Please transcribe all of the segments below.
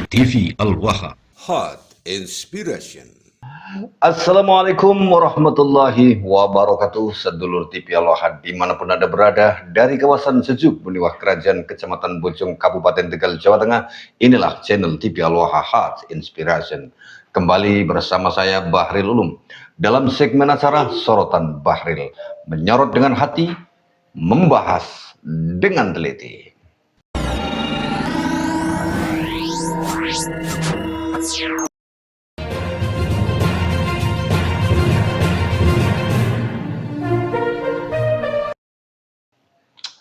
TV Al-Waha. Hot Inspiration. Assalamualaikum warahmatullahi wabarakatuh. Sedulur TV Al-Waha dimanapun Anda berada, dari kawasan sejuk Buniwah Kerajaan Kecamatan Bojong Kabupaten Tegal Jawa Tengah, inilah channel TV Al-Waha Hot Inspiration. Kembali bersama saya Bahril Ulum dalam segmen acara Sorotan Bahril, menyorot dengan hati, membahas dengan teliti.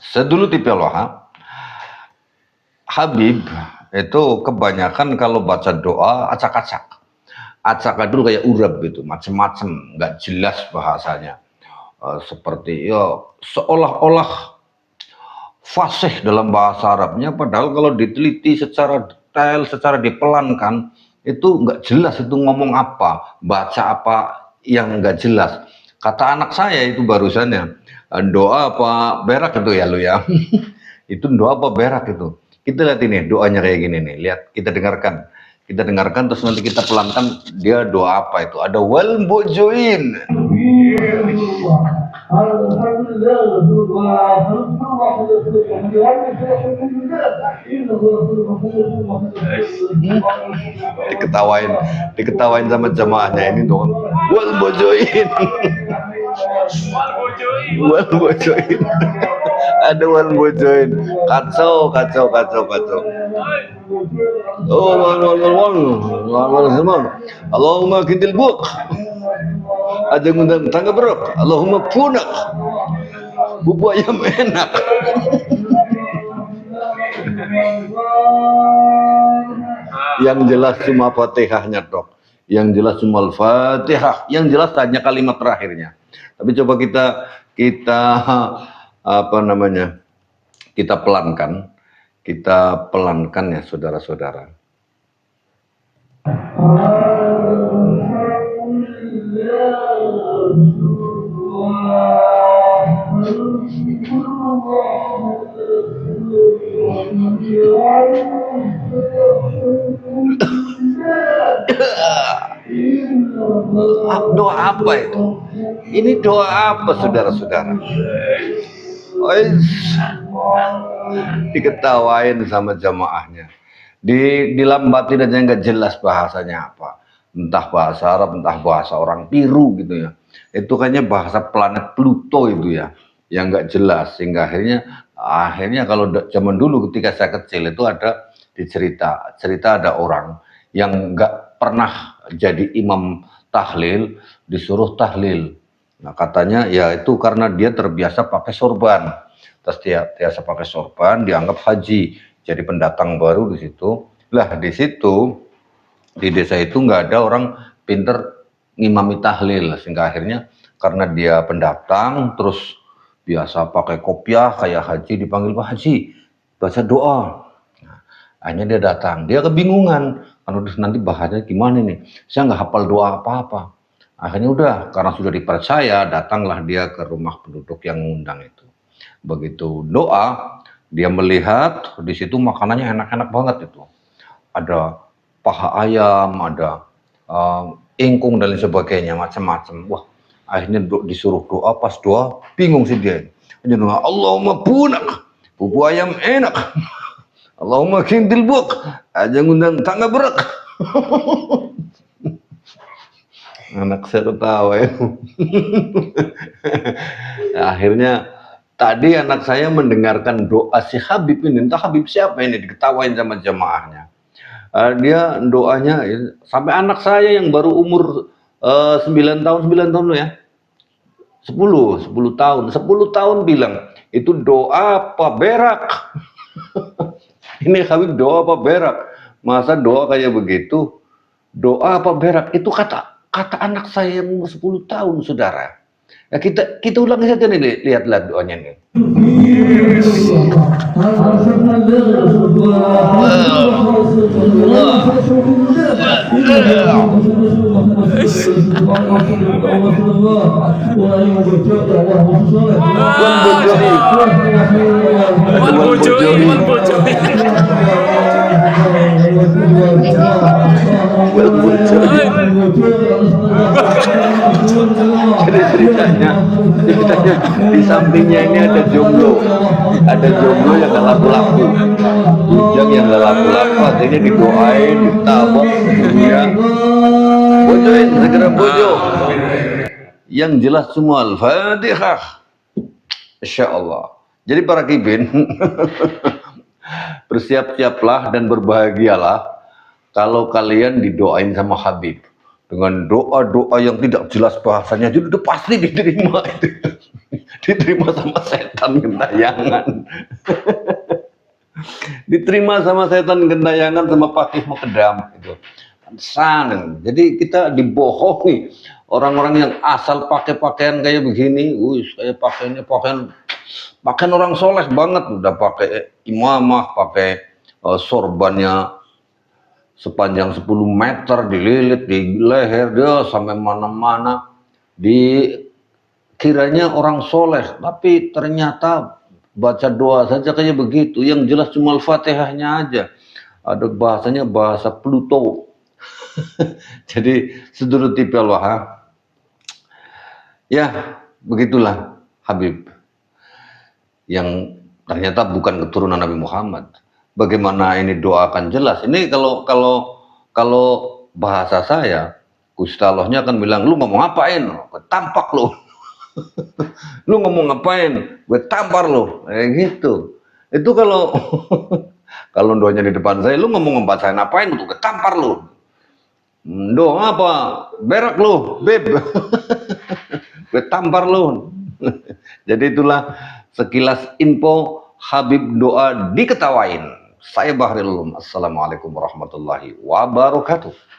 Sedulur TV Al-Waha, Habib itu kebanyakan kalau baca doa acak-acak. Acak dulu kayak urap gitu, macem-macem, nggak jelas bahasanya. Seperti ya seolah-olah fasih dalam bahasa Arabnya, padahal kalau diteliti secara detail, secara dipelankan, itu nggak jelas itu ngomong apa, baca apa yang nggak jelas. Kata anak saya itu barusannya, doa apa berak itu ya lu ya. Itu doa apa berak itu. Kita lihat ini doanya kayak gini nih, lihat, kita dengarkan terus nanti kita pelankan dia doa apa itu. Ada wal bojoin. Diketawain sama jamaahnya ini dong. Wal bojoin. Wal bojoin. Ada wal bojoin. Kacau. Oh, Allahumma kintil buk. Aja ngundang tangga berok. Allahumma punak. Bubuk ayam enak. Yang jelas cuma Fatihahnya, Dok. Yang jelas cuma Al-Fatihah. Yang jelas hanya kalimat terakhirnya. Tapi coba kita apa namanya? Kita pelankan ya saudara-saudara. Doa apa itu? Ini doa apa saudara-saudara? Diketawain sama jamaahnya, dilambatin aja nggak jelas bahasanya apa, entah bahasa Arab, entah bahasa orang Piru gitu ya. Itu kayaknya bahasa planet Pluto itu ya, yang nggak jelas. Sehingga akhirnya kalau zaman dulu ketika saya kecil itu ada cerita ada orang yang nggak pernah jadi imam tahlil disuruh tahlil. Nah katanya ya itu karena dia terbiasa pakai sorban, terus dia biasa pakai sorban dianggap haji, jadi pendatang baru di situ. Lah di situ di desa itu nggak ada orang pinter ngimami tahlil, sehingga akhirnya karena dia pendatang terus biasa pakai kopiah kayak haji, dipanggil Pak Haji baca doa. Nah, akhirnya dia datang, dia kebingungan karena nanti bahasanya gimana nih, saya nggak hafal doa apa-apa. Akhirnya udah, karena sudah dipercaya, datanglah dia ke rumah penduduk yang ngundang itu. Begitu doa, dia melihat di situ makanannya enak-enak banget itu. Ada paha ayam, ada ingkung dan lain sebagainya, macam-macam. Wah, akhirnya disuruh doa, pas doa bingung sih dia. Dia doa, Allahumma punak, bubuk ayam enak. Allahumma kintil buk, aja ngundang tangga berak. Anak saya ketawa ya. Akhirnya tadi anak saya mendengarkan doa si Habib ini, entah Habib siapa ini, diketawain sama jamaahnya. Dia doanya sampai anak saya yang baru umur 9 tahun loh ya. 10 tahun bilang, itu doa apa berak? Ini Habib doa apa berak? Masa doa kayak begitu? Doa apa berak? Itu kata anak saya yang umur 10 tahun, saudara. Ya kita ulangi saja nih, lihat doanya nih. di sampingnya ini ada jomblo yang gak laku-laku, bujang yang gak laku-laku, artinya didoain, ditabok, ya, bojoin, segera bojo. Yang jelas semua Al-Fatihah. Insya Allah. Jadi para kibin, bersiap-siaplah dan berbahagialah kalau kalian didoain sama Habib dengan doa-doa yang tidak jelas bahasanya, jadi itu pasti diterima itu. Diterima sama setan gentayangan. Diterima sama setan gentayangan sama pakih Mekedam itu. Sangat. Jadi kita dibohongi orang-orang yang asal pakai pakaian kayak begini, kayak pakaian orang soleh banget, udah pakai imamah, pakai sorbannya sepanjang 10 meter, dililit di leher dia sampai mana-mana, dikiranya orang soleh, tapi ternyata baca doa saja kayak begitu, yang jelas cuma Al-Fatihahnya aja, ada bahasanya bahasa Pluto. Jadi sedulur TV Al-Wahhab, ya begitulah Habib yang ternyata bukan keturunan Nabi Muhammad. Bagaimana ini doa akan jelas? Ini kalau bahasa saya, Gusti Allahnya akan bilang, lu ngomong ngapain? Gue tampak lu. Lu ngomong ngapain? Gue tampar lu. Gitu. Itu kalau kalau doanya di depan saya, lu ngomong ngempat saya ngapain? Gue tampar lu. Doa apa? Berak lu, beb. Gue tampar lu. Jadi itulah sekilas info Habib doa diketawain. Saya Bahril Ulum. Assalamualaikum warahmatullahi wabarakatuh.